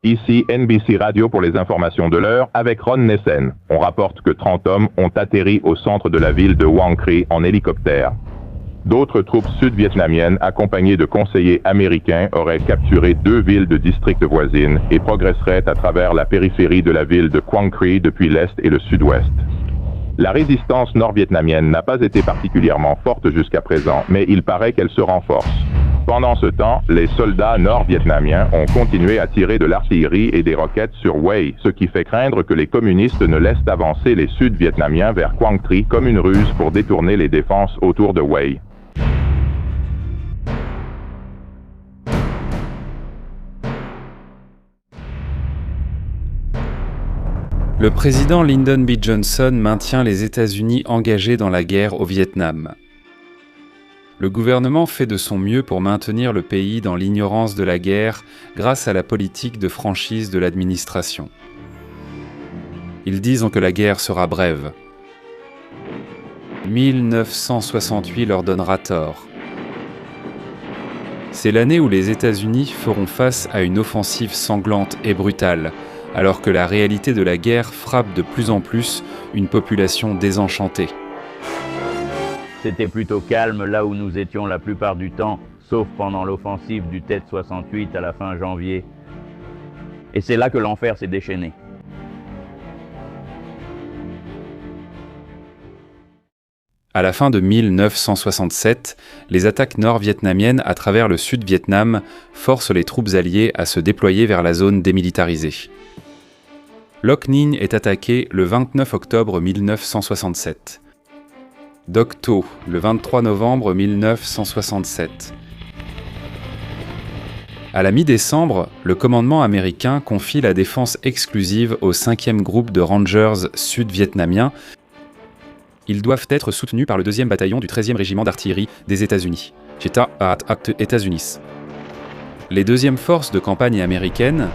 Ici NBC Radio pour les informations de l'heure avec Ron Nessen. On rapporte que 30 hommes ont atterri au centre de la ville de Quang Tri en hélicoptère. D'autres troupes sud-vietnamiennes accompagnées de conseillers américains auraient capturé 2 villes de districts voisines et progresseraient à travers la périphérie de la ville de Quang Tri depuis l'est et le sud-ouest. La résistance nord-vietnamienne n'a pas été particulièrement forte jusqu'à présent, mais il paraît qu'elle se renforce. Pendant ce temps, les soldats nord-vietnamiens ont continué à tirer de l'artillerie et des roquettes sur Hue, ce qui fait craindre que les communistes ne laissent avancer les sud-vietnamiens vers Quang Tri comme une ruse pour détourner les défenses autour de Hue. Le président Lyndon B. Johnson maintient les États-Unis engagés dans la guerre au Vietnam. Le gouvernement fait de son mieux pour maintenir le pays dans l'ignorance de la guerre grâce à la politique de franchise de l'administration. Ils disent que la guerre sera brève. 1968 leur donnera tort. C'est l'année où les États-Unis feront face à une offensive sanglante et brutale, alors que la réalité de la guerre frappe de plus en plus une population désenchantée. C'était plutôt calme là où nous étions la plupart du temps, sauf pendant l'offensive du Tet 68 à la fin janvier. Et c'est là que l'enfer s'est déchaîné. À la fin de 1967, les attaques nord-vietnamiennes à travers le Sud-Vietnam forcent les troupes alliées à se déployer vers la zone démilitarisée. Loc Ninh est attaqué le 29 octobre 1967. Doc To, le 23 novembre 1967. À la mi-décembre, le commandement américain confie la défense exclusive au 5e groupe de Rangers sud-vietnamiens. Ils doivent être soutenus par le 2e bataillon du 13e régiment d'artillerie des États-Unis. États-Unis. Les 2e forces de campagne américaines,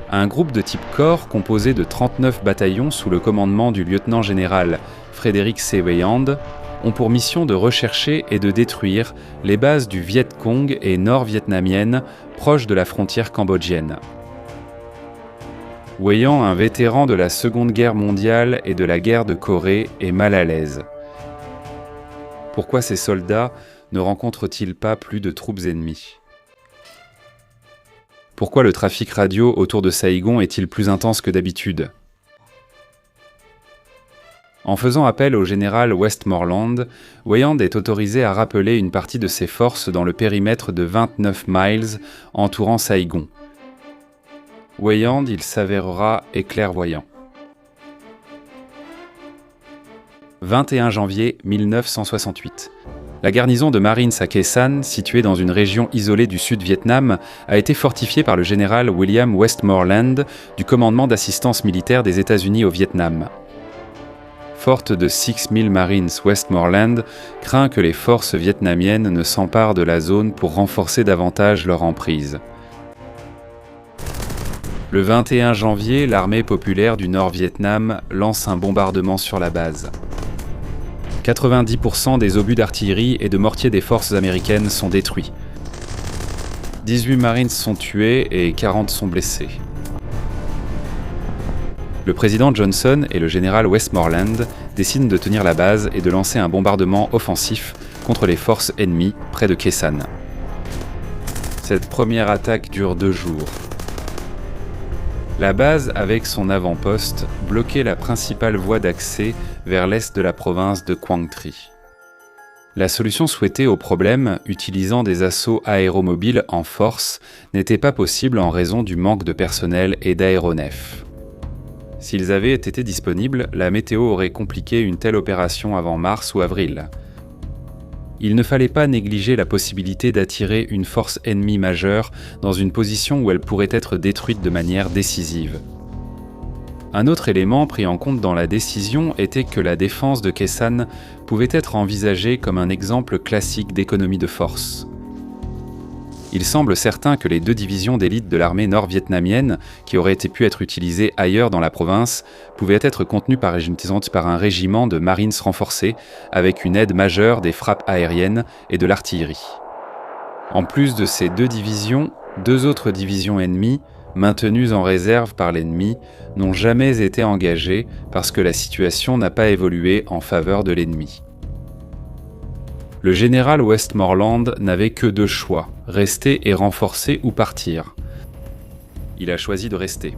un groupe de type corps composé de 39 bataillons sous le commandement du lieutenant-général Frederick C. Weyand, ont pour mission de rechercher et de détruire les bases du Viet Cong et nord-vietnamiennes proches de la frontière cambodgienne. Weyand, un vétéran de la Seconde Guerre mondiale et de la guerre de Corée, est mal à l'aise. Pourquoi ces soldats ne rencontrent-ils pas plus de troupes ennemies ? Pourquoi le trafic radio autour de Saïgon est-il plus intense que d'habitude ? En faisant appel au général Westmoreland, Weyand est autorisé à rappeler une partie de ses forces dans le périmètre de 29 miles entourant Saïgon. Weyand, il s'avérera clairvoyant. 21 janvier 1968. La garnison de Marines à Khe Sanh, située dans une région isolée du Sud-Vietnam, a été fortifiée par le général William Westmoreland du commandement d'assistance militaire des États-Unis au Vietnam. Forte de 6000 Marines, Westmoreland craint que les forces vietnamiennes ne s'emparent de la zone pour renforcer davantage leur emprise. Le 21 janvier, l'armée populaire du Nord-Vietnam lance un bombardement sur la base. 90% des obus d'artillerie et de mortiers des forces américaines sont détruits. 18 Marines sont tués et 40 sont blessés. Le président Johnson et le général Westmoreland décident de tenir la base et de lancer un bombardement offensif contre les forces ennemies près de Khe Sanh. Cette première attaque dure 2 jours. La base, avec son avant-poste, bloquait la principale voie d'accès vers l'est de la province de Quang Tri. La solution souhaitée au problème, utilisant des assauts aéromobiles en force, n'était pas possible en raison du manque de personnel et d'aéronefs. S'ils avaient été disponibles, la météo aurait compliqué une telle opération avant mars ou avril. Il ne fallait pas négliger la possibilité d'attirer une force ennemie majeure dans une position où elle pourrait être détruite de manière décisive. Un autre élément pris en compte dans la décision était que la défense de Khe Sanh pouvait être envisagée comme un exemple classique d'économie de force. Il semble certain que les 2 divisions d'élite de l'armée nord-vietnamienne, qui auraient pu être utilisées ailleurs dans la province, pouvaient être contenues par un régiment de Marines renforcés, avec une aide majeure des frappes aériennes et de l'artillerie. En plus de ces 2 divisions, 2 autres divisions ennemies, maintenus en réserve par l'ennemi, n'ont jamais été engagés parce que la situation n'a pas évolué en faveur de l'ennemi. Le général Westmoreland n'avait que deux choix, rester et renforcer ou partir. Il a choisi de rester.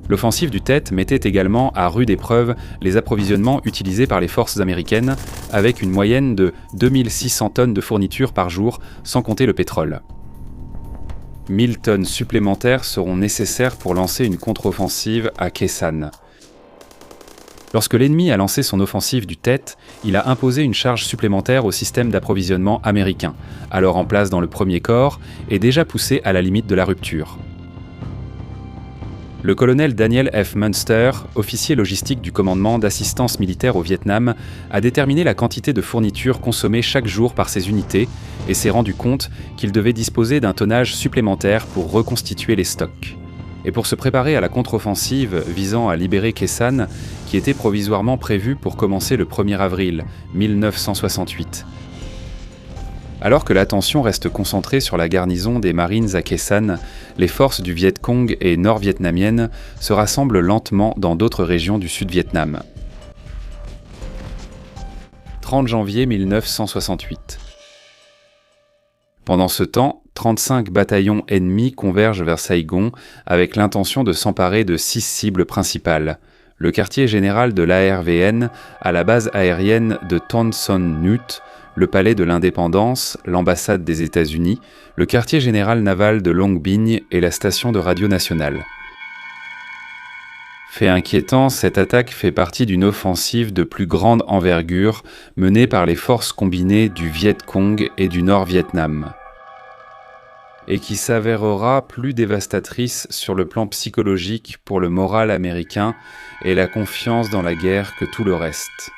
L'offensive du Tet mettait également à rude épreuve les approvisionnements utilisés par les forces américaines, avec une moyenne de 2600 tonnes de fournitures par jour, sans compter le pétrole. 1000 tonnes supplémentaires seront nécessaires pour lancer une contre-offensive à Khe Sanh. Lorsque l'ennemi a lancé son offensive du Tet, il a imposé une charge supplémentaire au système d'approvisionnement américain, alors en place dans le premier corps et déjà poussé à la limite de la rupture. Le colonel Daniel F. Munster, officier logistique du commandement d'assistance militaire au Vietnam, a déterminé la quantité de fournitures consommées chaque jour par ces unités et s'est rendu compte qu'il devait disposer d'un tonnage supplémentaire pour reconstituer les stocks. Et pour se préparer à la contre-offensive visant à libérer Khe Sanh, qui était provisoirement prévue pour commencer le 1er avril 1968. Alors que l'attention reste concentrée sur la garnison des Marines à Khe Sanh, les forces du Viet Cong et nord-vietnamiennes se rassemblent lentement dans d'autres régions du Sud-Vietnam. 30 janvier 1968. Pendant ce temps, 35 bataillons ennemis convergent vers Saigon avec l'intention de s'emparer de 6 cibles principales. Le quartier général de l'ARVN à la base aérienne de Ton Son Nhut, le palais de l'Indépendance, l'ambassade des États-Unis, le quartier général naval de Long Binh et la station de radio nationale. Fait inquiétant, cette attaque fait partie d'une offensive de plus grande envergure menée par les forces combinées du Viet Cong et du Nord-Vietnam, et qui s'avérera plus dévastatrice sur le plan psychologique pour le moral américain et la confiance dans la guerre que tout le reste.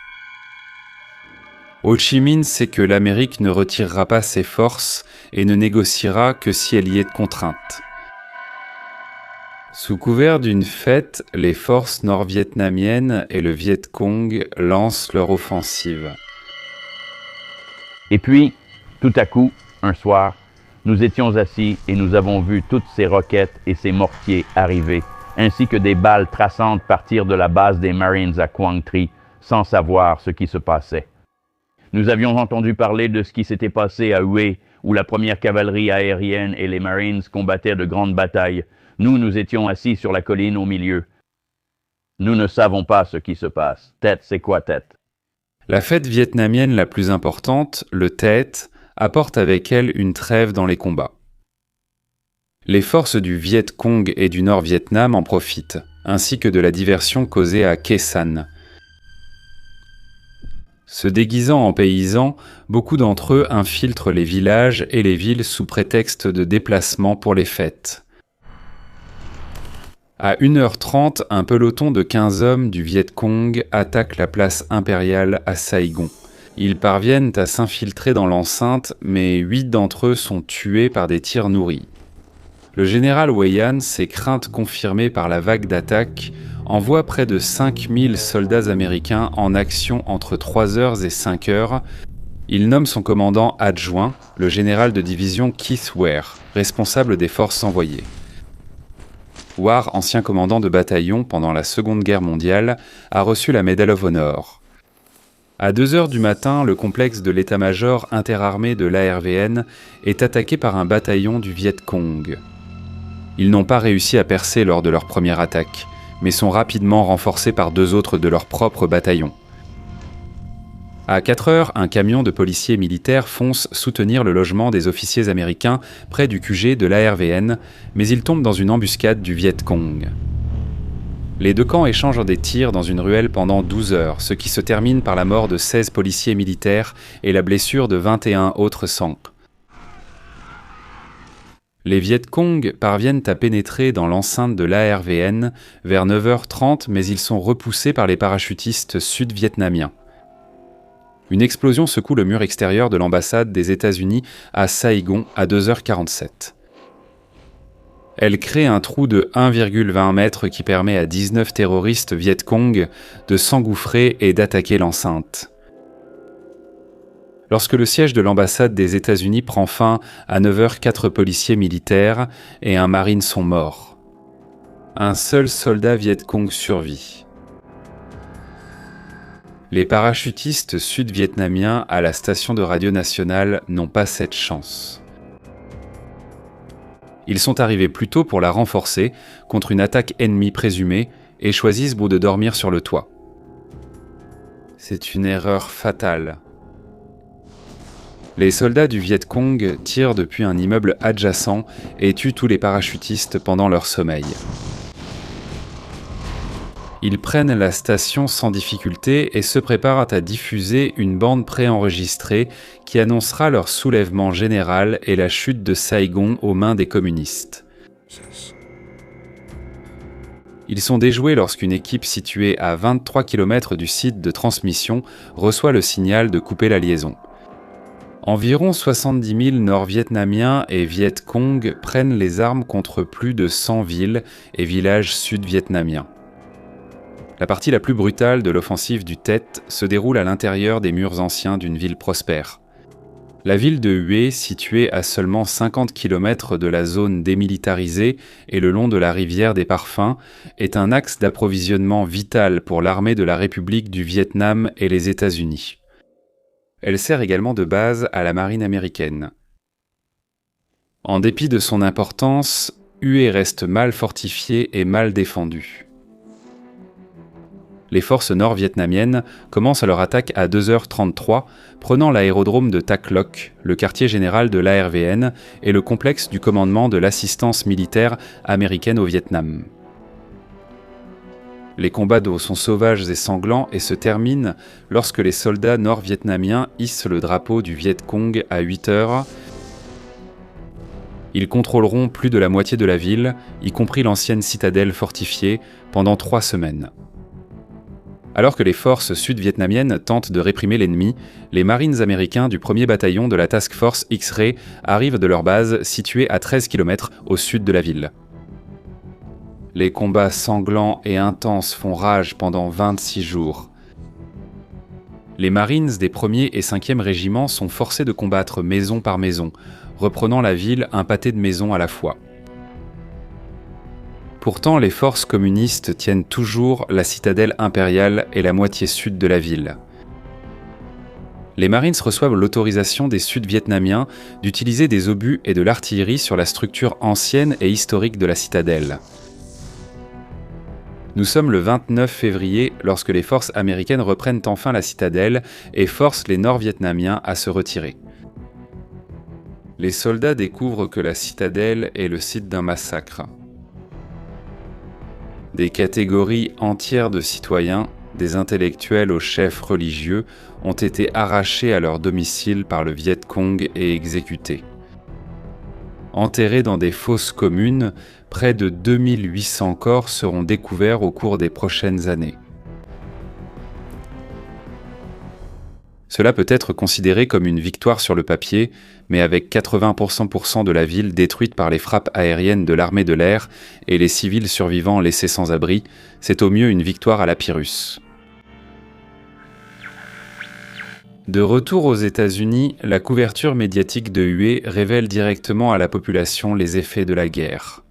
Ho Chi Minh sait que l'Amérique ne retirera pas ses forces et ne négociera que si elle y est contrainte. Sous couvert d'une fête, les forces nord-vietnamiennes et le Viet Cong lancent leur offensive. Et puis, tout à coup, un soir, nous étions assis et nous avons vu toutes ces roquettes et ces mortiers arriver, ainsi que des balles traçantes partir de la base des Marines à Quang Tri, sans savoir ce qui se passait. Nous avions entendu parler de ce qui s'était passé à Hue, où la première cavalerie aérienne et les Marines combattaient de grandes batailles. Nous étions assis sur la colline au milieu. Nous ne savons pas ce qui se passe. Tet, c'est quoi Tet? La fête vietnamienne la plus importante, le Tet, apporte avec elle une trêve dans les combats. Les forces du Viet Cong et du Nord-Vietnam en profitent, ainsi que de la diversion causée à Khe Sanh. Se déguisant en paysans, beaucoup d'entre eux infiltrent les villages et les villes sous prétexte de déplacement pour les fêtes. À 1h30, un peloton de 15 hommes du Viet Cong attaque la place impériale à Saigon. Ils parviennent à s'infiltrer dans l'enceinte, mais 8 d'entre eux sont tués par des tirs nourris. Le général Wei Yan, ses craintes confirmées par la vague d'attaque, envoie près de 5000 soldats américains en action entre 3h et 5h. Il nomme son commandant adjoint, le général de division Keith Ware, responsable des forces envoyées. Ware, ancien commandant de bataillon pendant la Seconde Guerre mondiale, a reçu la Medal of Honor. À 2h du matin, le complexe de l'état-major interarmé de l'ARVN est attaqué par un bataillon du Viet Cong. Ils n'ont pas réussi à percer lors de leur première attaque, mais sont rapidement renforcés par 2 autres de leur propre bataillon. À 4h, un camion de policiers militaires fonce soutenir le logement des officiers américains près du QG de l'ARVN, mais il tombe dans une embuscade du Viet Cong. Les deux camps échangent des tirs dans une ruelle pendant 12 heures, ce qui se termine par la mort de 16 policiers militaires et la blessure de 21 autres sans. Les Viet Cong parviennent à pénétrer dans l'enceinte de l'ARVN vers 9h30, mais ils sont repoussés par les parachutistes sud-vietnamiens. Une explosion secoue le mur extérieur de l'ambassade des États-Unis à Saigon à 2h47. Elle crée un trou de 1,20 m qui permet à 19 terroristes Viet Cong de s'engouffrer et d'attaquer l'enceinte. Lorsque le siège de l'ambassade des États-Unis prend fin à 9h, 4 policiers militaires et un marine sont morts. Un seul soldat Viet Cong survit. Les parachutistes sud-vietnamiens à la station de radio nationale n'ont pas cette chance. Ils sont arrivés plus tôt pour la renforcer contre une attaque ennemie présumée et choisissent de dormir sur le toit. C'est une erreur fatale. Les soldats du Viet Cong tirent depuis un immeuble adjacent et tuent tous les parachutistes pendant leur sommeil. Ils prennent la station sans difficulté et se préparent à diffuser une bande préenregistrée qui annoncera leur soulèvement général et la chute de Saigon aux mains des communistes. Ils sont déjoués lorsqu'une équipe située à 23 km du site de transmission reçoit le signal de couper la liaison. Environ 70 000 Nord-Vietnamiens et Viet Cong prennent les armes contre plus de 100 villes et villages sud-vietnamiens. La partie la plus brutale de l'offensive du Tet se déroule à l'intérieur des murs anciens d'une ville prospère. La ville de Hue, située à seulement 50 km de la zone démilitarisée et le long de la rivière des Parfums, est un axe d'approvisionnement vital pour l'armée de la République du Vietnam et les États-Unis. Elle sert également de base à la marine américaine. En dépit de son importance, Hue reste mal fortifiée et mal défendue. Les forces nord-vietnamiennes commencent leur attaque à 2h33, prenant l'aérodrome de Tak Loc, le quartier général de l'ARVN et le complexe du commandement de l'assistance militaire américaine au Vietnam. Les combats d'eau sont sauvages et sanglants et se terminent lorsque les soldats nord-vietnamiens hissent le drapeau du Viet Cong à 8h. Ils contrôleront plus de la moitié de la ville, y compris l'ancienne citadelle fortifiée, pendant 3 semaines. Alors que les forces sud-vietnamiennes tentent de réprimer l'ennemi, les Marines américains du 1er bataillon de la Task Force X-Ray arrivent de leur base située à 13 km au sud de la ville. Les combats sanglants et intenses font rage pendant 26 jours. Les Marines des 1er et 5e régiments sont forcés de combattre maison par maison, reprenant la ville un pâté de maisons à la fois. Pourtant, les forces communistes tiennent toujours la citadelle impériale et la moitié sud de la ville. Les Marines reçoivent l'autorisation des Sud-Vietnamiens d'utiliser des obus et de l'artillerie sur la structure ancienne et historique de la citadelle. Nous sommes le 29 février lorsque les forces américaines reprennent enfin la citadelle et forcent les Nord-Vietnamiens à se retirer. Les soldats découvrent que la citadelle est le site d'un massacre. Des catégories entières de citoyens, des intellectuels aux chefs religieux, ont été arrachés à leur domicile par le Viet Cong et exécutés. Enterrés dans des fosses communes, près de 2800 corps seront découverts au cours des prochaines années. Cela peut être considéré comme une victoire sur le papier, mais avec 80% de la ville détruite par les frappes aériennes de l'armée de l'air et les civils survivants laissés sans abri, c'est au mieux une victoire à la Pyrrhus. De retour aux États-Unis, la couverture médiatique de Hue révèle directement à la population les effets de la guerre.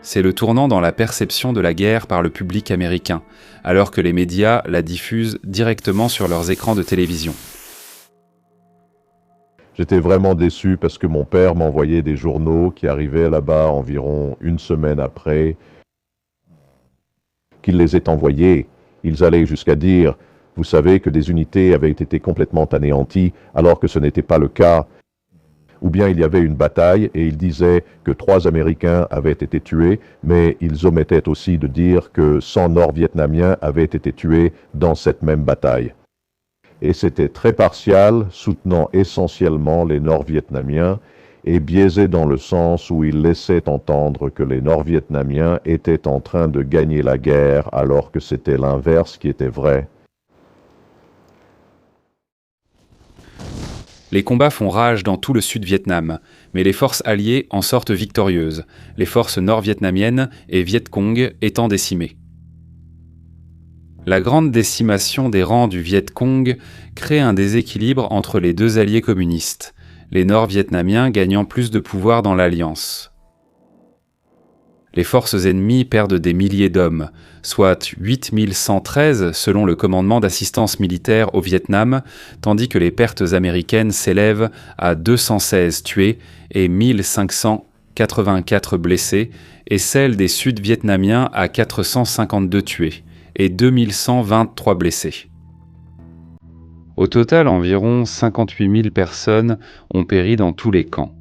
C'est le tournant dans la perception de la guerre par le public américain, alors que les médias la diffusent directement sur leurs écrans de télévision. J'étais vraiment déçu parce que mon père m'envoyait des journaux qui arrivaient là-bas environ une semaine après qu'il les ait envoyés. Ils allaient jusqu'à dire, vous savez que des unités avaient été complètement anéanties alors que ce n'était pas le cas. Ou bien il y avait une bataille et ils disaient que 3 Américains avaient été tués, mais ils omettaient aussi de dire que 100 Nord-Vietnamiens avaient été tués dans cette même bataille. Et c'était très partial, soutenant essentiellement les Nord-Vietnamiens et biaisé dans le sens où il laissait entendre que les Nord-Vietnamiens étaient en train de gagner la guerre alors que c'était l'inverse qui était vrai. Les combats font rage dans tout le Sud-Vietnam, mais les forces alliées en sortent victorieuses, les forces nord-vietnamiennes et Viet Cong étant décimées. La grande décimation des rangs du Viet Cong crée un déséquilibre entre les deux alliés communistes, les Nord-Vietnamiens gagnant plus de pouvoir dans l'alliance. Les forces ennemies perdent des milliers d'hommes, soit 8113 selon le commandement d'assistance militaire au Vietnam, tandis que les pertes américaines s'élèvent à 216 tués et 1584 blessés, et celles des Sud-Vietnamiens à 452 tués et 2123 blessés. Au total, environ 58 000 personnes ont péri dans tous les camps.